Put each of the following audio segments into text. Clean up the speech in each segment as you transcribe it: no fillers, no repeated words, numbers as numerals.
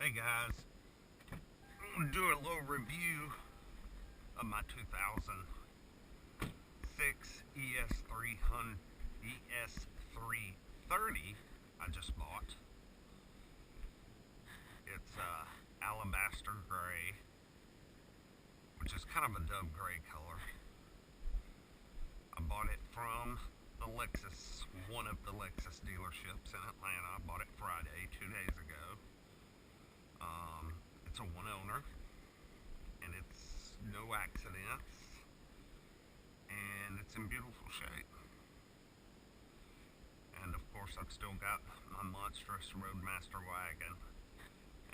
Hey guys, I'm going to do a little review of my 2006 ES330 I just bought. It's alabaster gray, which is kind of a dove gray color. I bought it from the Lexus, one of the Lexus dealerships in Atlanta. I bought it Friday, 2 days ago. It's a one owner, and it's no accidents, and it's in beautiful shape. And of course, I've still got my monstrous Roadmaster wagon,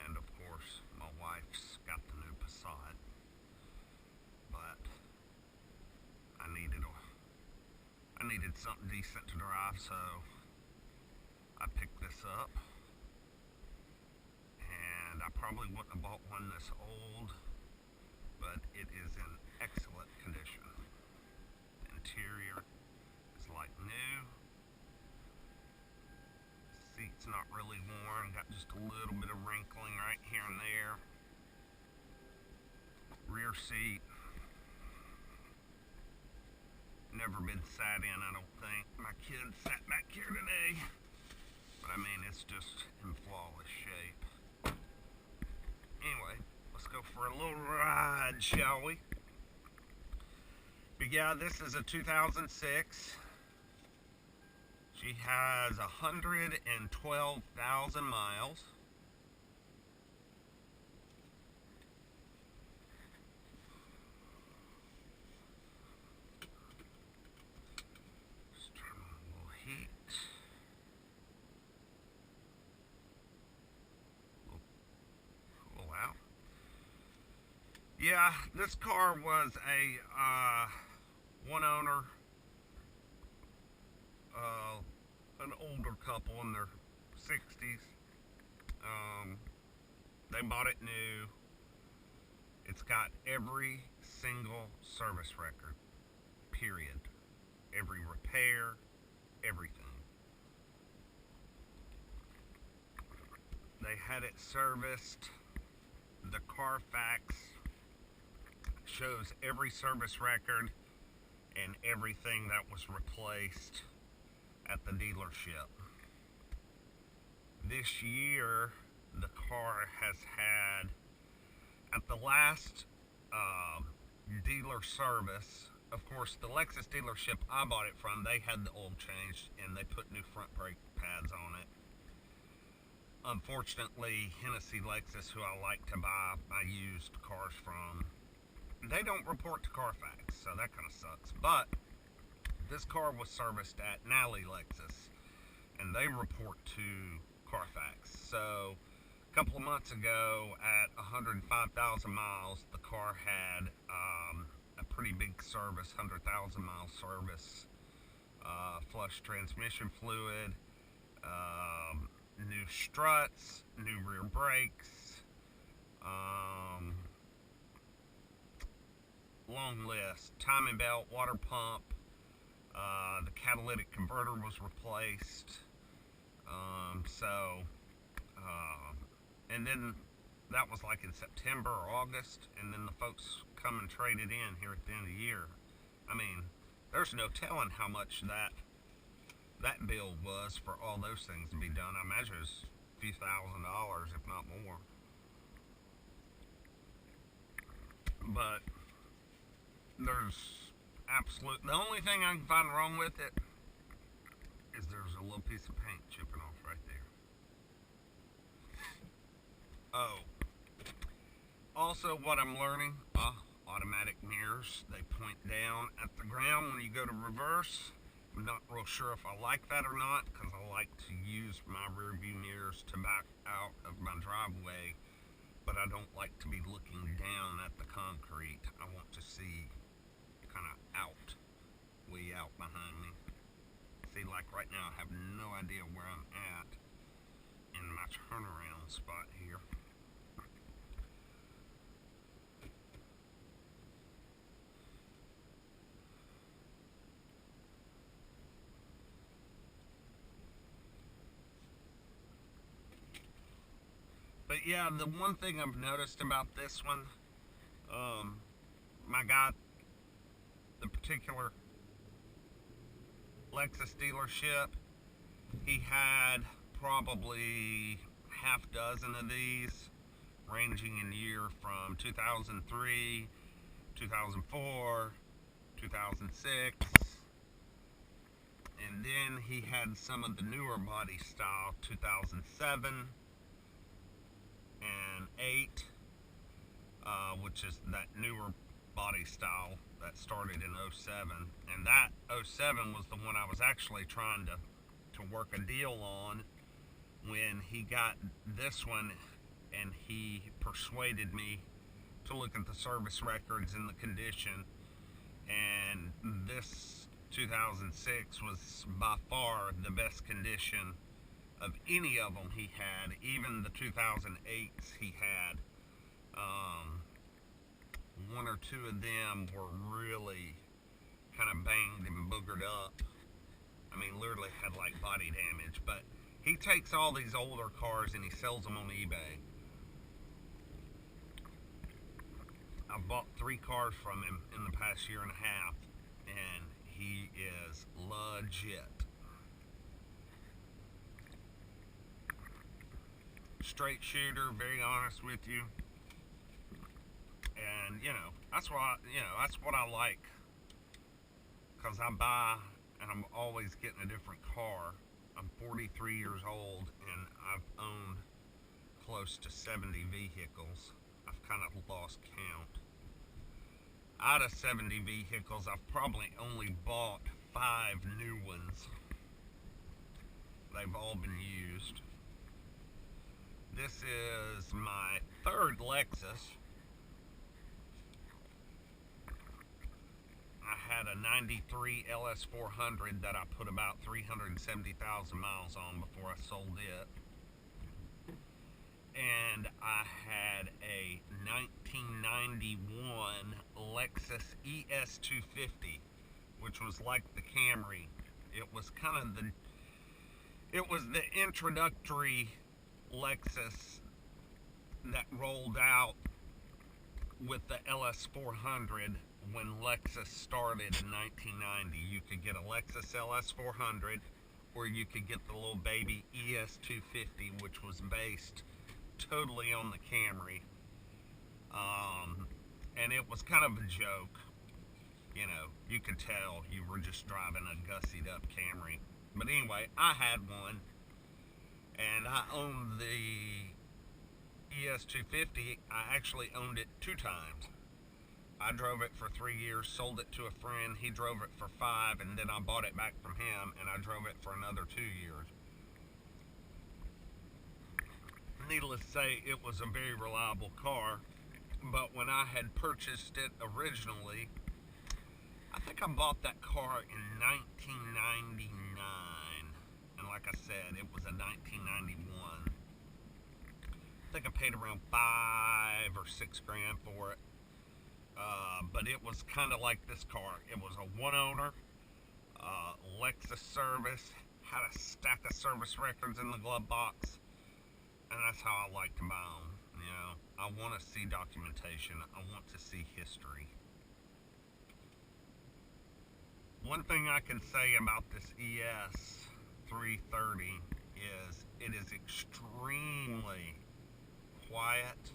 and of course, my wife's got the new Passat. But I needed something decent to drive, so I picked this up. And I probably wouldn't have bought one this old, but it is in excellent condition. The interior is like new. Seat's not really worn, got just a little bit of wrinkling right here and there. Rear seat, never been sat in, I don't think. My kid sat back here today, but I mean, it's just in flawless shape. Anyway, let's go for a little ride, shall we? But yeah, this is a 2006. She has 112,000 miles. Just turn on a little heat. Cool out. Yeah, this car was a one owner, an older couple in their 60s. They bought it new. It's got every single service record, period. Every repair, everything. They had it serviced. The Carfax shows every service record and everything that was replaced at the dealership. This year, the car has had, at the last dealer service, of course, the Lexus dealership I bought it from, they had the oil changed and they put new front brake pads on it. Unfortunately, Hennessy Lexus, who I like to buy my used cars from, they don't report to Carfax, so that kind of sucks. But this car was serviced at Nally Lexus, and they report to Carfax. So a couple of months ago, at 105,000 miles, the car had a pretty big service, 100,000 mile service, flush transmission fluid, new struts, new rear brakes, long list, timing belt, water pump, the catalytic converter was replaced, and then that was like in September or August, and then the folks come and trade it in here at the end of the year. I mean, there's no telling how much that bill was for all those things to be done. I imagine it's a few $1,000s, if not more. But there's the only thing I can find wrong with it is there's a little piece of paint chipping off right there. Oh, also what I'm learning, automatic mirrors, they point down at the ground when you go to reverse. I'm not real sure if I like that or not, because I like to use my rear view mirrors to back out of my driveway, but I don't like to be looking down at the concrete. I want to see kind of way out behind me. See, like right now, I have no idea where I'm at in my turnaround spot here. But yeah, the one thing I've noticed about this one, my guy, the particular Lexus dealership, he had probably half dozen of these, ranging in year from 2003, 2004, 2006, and then he had some of the newer body style, 2007 and 8, which is that newer body style that started in '07, and that '07 was the one I was actually trying to work a deal on when he got this one, and he persuaded me to look at the service records and the condition, and this 2006 was by far the best condition of any of them he had. Even the 2008s he had, one or two of them were really kind of banged and boogered up. I mean, literally had like body damage. But he takes all these older cars and he sells them on eBay. I bought 3 cars from him in the past year and a half, and he is legit. Straight shooter, very honest with you. And that's what I like, because I buy and I'm always getting a different car. I'm 43 years old and I've owned close to 70 vehicles. I've kind of lost count. Out of 70 vehicles, I've probably only bought 5 new ones. They've all been used. This is my 3rd Lexus. I had a 93 LS400 that I put about 370,000 miles on before I sold it. And I had a 1991 Lexus ES330, which was like the Camry. It was kind of the introductory Lexus that rolled out with the LS400 when Lexus started in 1990. You could get a Lexus LS400, or you could get the little baby ES330, which was based totally on the Camry. And it was kind of a joke. You could tell you were just driving a gussied up Camry. But anyway, I had one, and I owned the ES330. I actually owned it 2 times. I drove it for 3 years, sold it to a friend, he drove it for 5, and then I bought it back from him, and I drove it for another 2 years. Needless to say, it was a very reliable car, but when I had purchased it originally, I think I bought that car in 1999, and like I said, it was a 1991. I think I paid around $5 or $6 grand for it. But it was kind of like this car. It was a 1-owner, Lexus service, had a stack of service records in the glove box, and that's how I like to buy them. I want to see documentation. I want to see history. One thing I can say about this ES330 is it is extremely quiet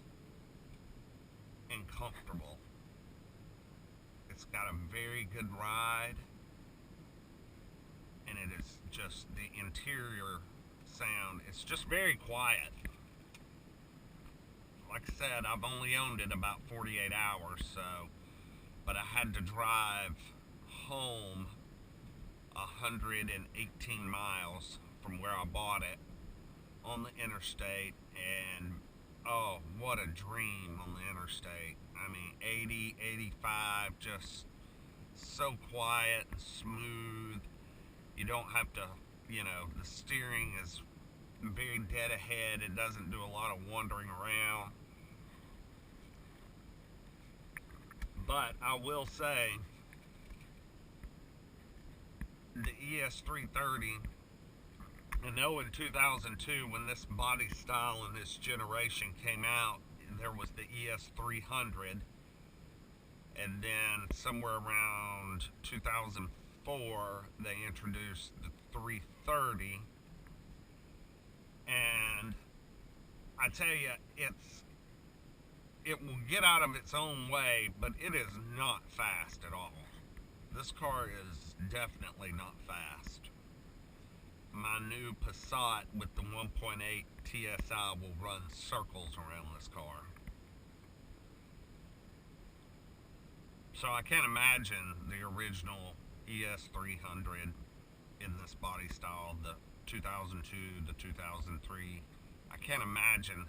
and comfortable. It's got a very good ride, and it is just the interior sound. It's just very quiet. Like I said, I've only owned it about 48 hours, but I had to drive home 118 miles from where I bought it on the interstate, and oh, what a dream on the interstate. I mean, 80, 85, just so quiet and smooth. You don't have to, the steering is very dead ahead. It doesn't do a lot of wandering around. But I will say, the ES330 I know in 2002, when this body style and this generation came out, there was the ES300, and then somewhere around 2004, they introduced the 330, and I tell you, it will get out of its own way, but it is not fast at all. This car is definitely not fast. My new Passat with the 1.8 TSI will run circles around this car. So I can't imagine the original ES300 in this body style, the 2002, the 2003. I can't imagine.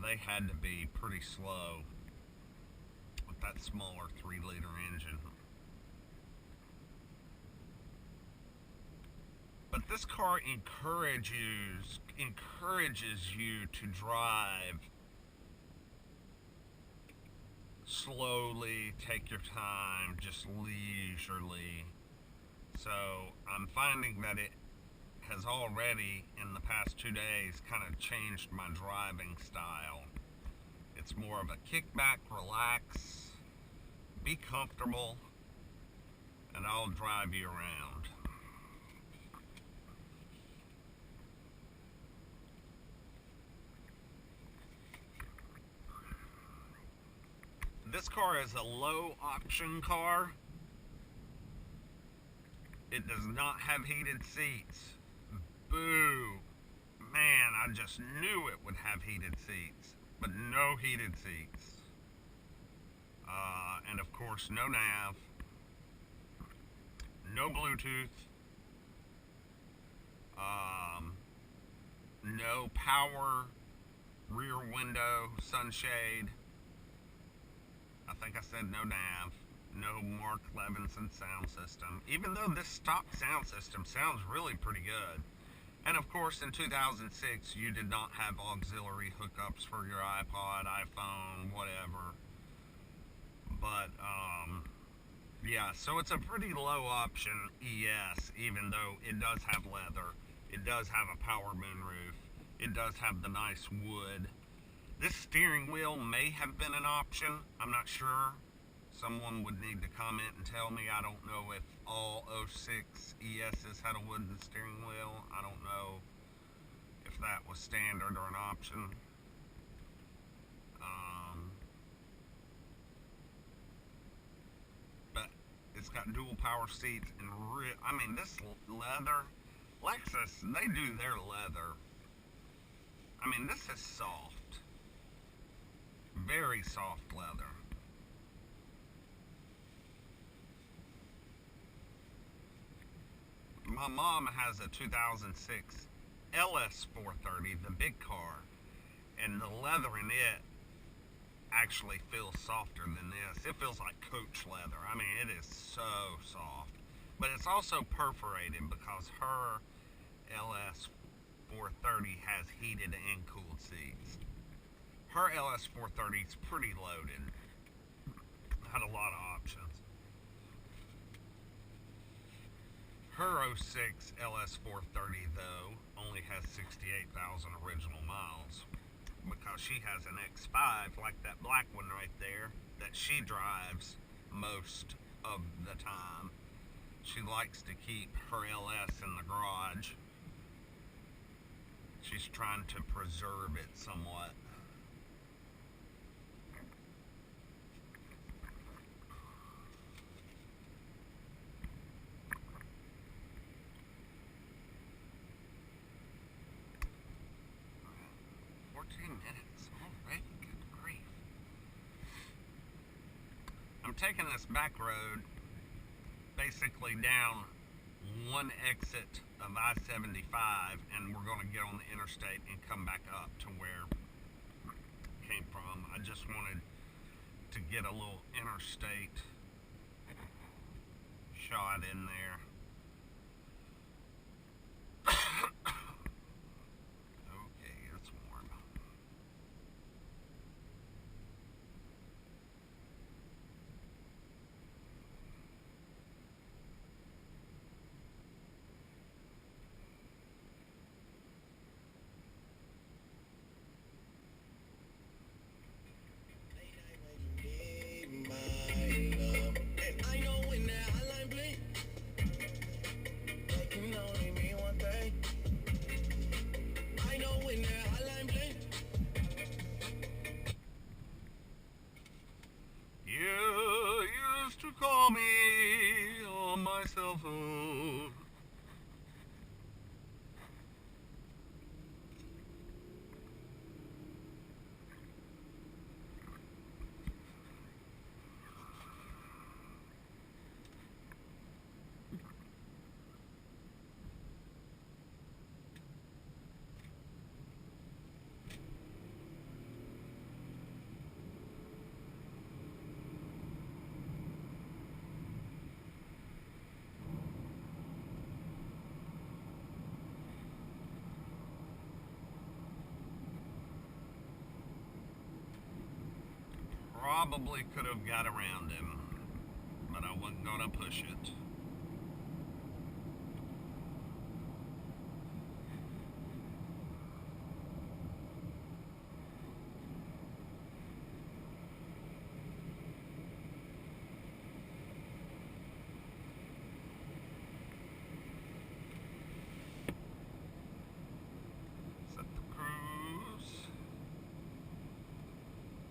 They had to be pretty slow with that smaller 3-liter engine. But this car encourages you to drive slowly, take your time, just leisurely. So I'm finding that it has already, in the past 2 days, kind of changed my driving style. It's more of a kickback, relax, be comfortable, and I'll drive you around. This car is a low option car. It does not have heated seats. Boo. Man, I just knew it would have heated seats, but no heated seats. And of course, no nav, no Bluetooth, no power rear window, sunshade. I think I said no nav, no Mark Levinson sound system, even though this stock sound system sounds really pretty good. And of course, in 2006, you did not have auxiliary hookups for your iPod, iPhone, whatever. But, yeah, so it's a pretty low option ES, even though it does have leather. It does have a power moonroof. It does have the nice wood. This steering wheel may have been an option. I'm not sure. Someone would need to comment and tell me. I don't know if all 06 ESs had a wooden steering wheel. I don't know if that was standard or an option. But it's got dual power seats and I mean, this leather, Lexus, they do their leather. I mean, this is soft. Very soft leather. My mom has a 2006 LS430, the big car, and the leather in it actually feels softer than this. It feels like coach leather. I mean, it is so soft. But it's also perforated because her LS430 has heated and cooled seats. Her LS430 is pretty loaded. Had a lot of options. Her 06 LS430, though, only has 68,000 original miles because she has an X5, like that black one right there, that she drives most of the time. She likes to keep her LS in the garage. She's trying to preserve it somewhat. Minutes already, good grief. I'm taking this back road basically down one exit of I-75, and we're going to get on the interstate and come back up to where it came from. I just wanted to get a little interstate shot in there. probably could have got around him, but I wasn't gonna push it.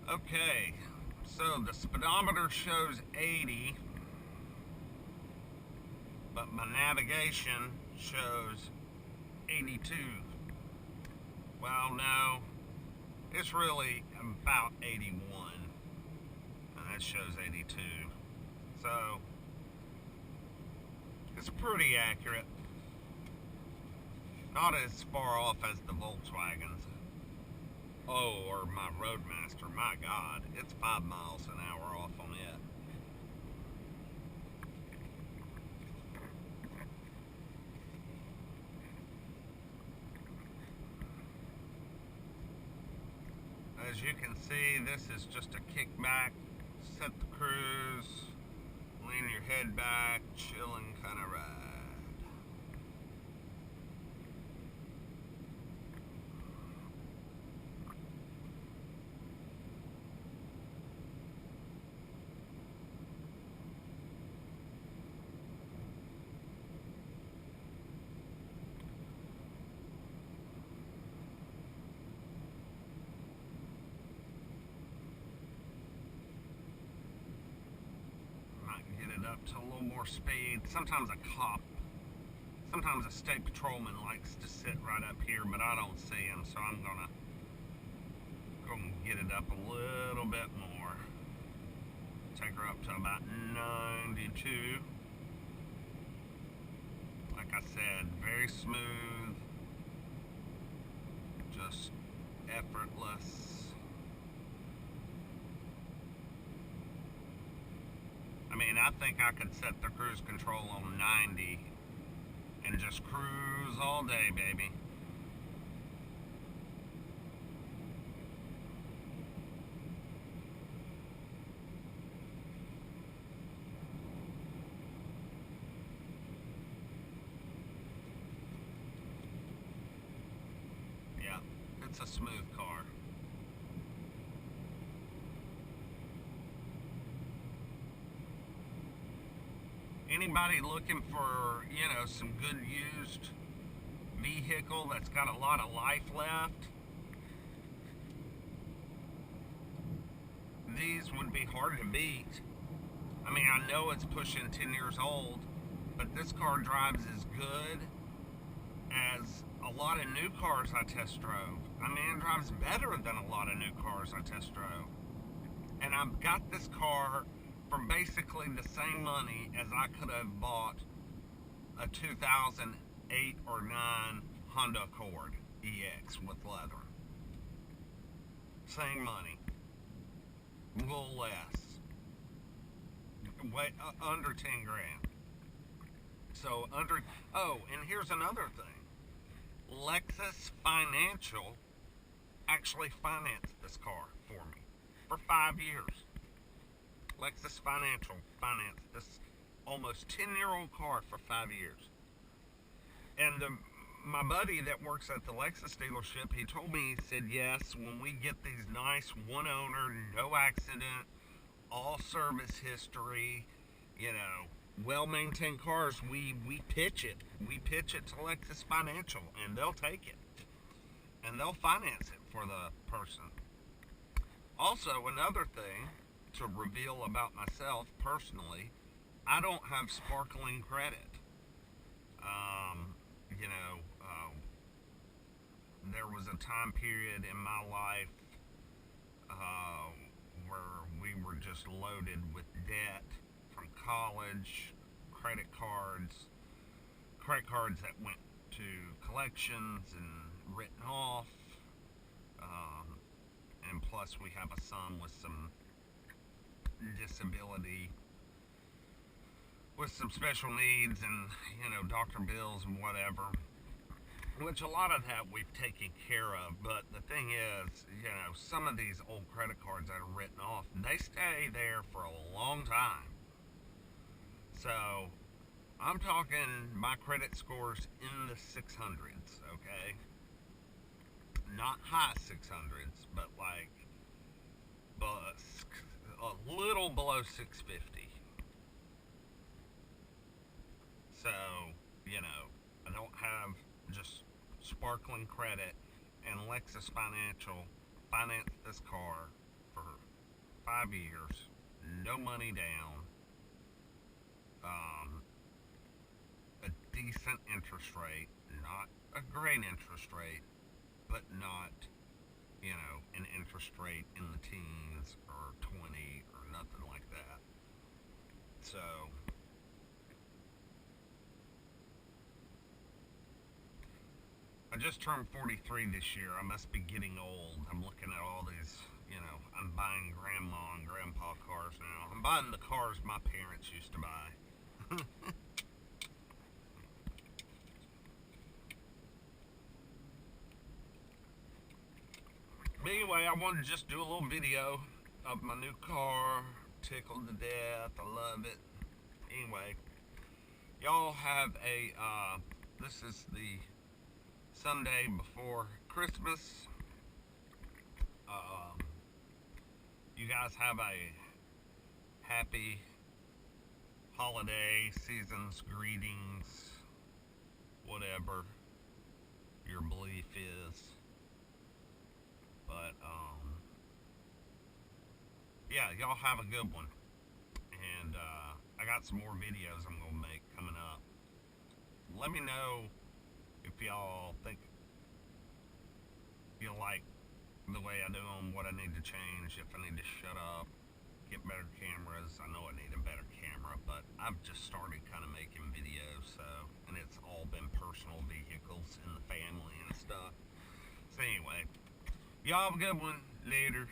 Okay, so the speedometer shows 80, but my navigation shows 82. Well, no, it's really about 81, and that shows 82. So, it's pretty accurate. Not as far off as the Volkswagens. Oh, or my Roadmaster, my God, it's 5 miles an hour off on it. As you can see, this is just a kickback, set the cruise, lean your head back, chilling kind of ride. Up to a little more speed. Sometimes a state patrolman likes to sit right up here, but I don't see him, so I'm gonna get it up a little bit more. Take her up to about 92. Like I said, very smooth, just effortless. I mean, I think I could set the cruise control on 90 and just cruise all day, baby. Yeah, it's a smooth car. Anybody looking for, some good used vehicle that's got a lot of life left, these would be hard to beat. I mean, I know it's pushing 10 years old, but this car drives as good as a lot of new cars I test drove. I mean, it drives better than a lot of new cars I test drove. And I've got this car for basically the same money as I could have bought a 2008 or 9 Honda Accord EX with leather. Same money. A little less. Under 10 grand. So and here's another thing. Lexus Financial actually financed this car for me for 5 years. Lexus Financial financed this almost 10-year-old car for 5 years. And my buddy that works at the Lexus dealership, he told me, he said, yes, when we get these nice one owner, no accident, all service history, well-maintained cars, we pitch it. We pitch it to Lexus Financial, and they'll take it. And they'll finance it for the person. Also, another thing to reveal about myself personally, I don't have sparkling credit. There was a time period in my life where we were just loaded with debt from college, credit cards that went to collections and written off, and plus we have a son with some disability, with some special needs, and doctor bills and whatever. which a lot of that we've taken care of. But the thing is, some of these old credit cards that are written off, they stay there for a long time. So I'm talking my credit scores in the 600s, okay? Not high 600s, but like a little below 650. So, I don't have just sparkling credit, and Lexus Financial financed this car for 5 years, no money down, a decent interest rate, not a great interest rate, but not, an interest rate in the teens or 20 or nothing like that. So, I just turned 43 this year. I must be getting old. I'm looking at all these, I'm buying grandma and grandpa cars now. I'm buying the cars my parents used to buy. But anyway, I wanted to just do a little video of my new car. Tickled to death. I love it. Anyway, y'all have this is the Sunday before Christmas. You guys have a happy holiday, season's greetings, whatever your belief is. But, yeah, y'all have a good one. And, I got some more videos I'm going to make coming up. Let me know if y'all think you like the way I do them, what I need to change, if I need to shut up, get better cameras. I know I need a better camera, but I've just started kind of making videos, so, and it's all been personal vehicles and the family and stuff. So anyway, y'all have a good one. Later.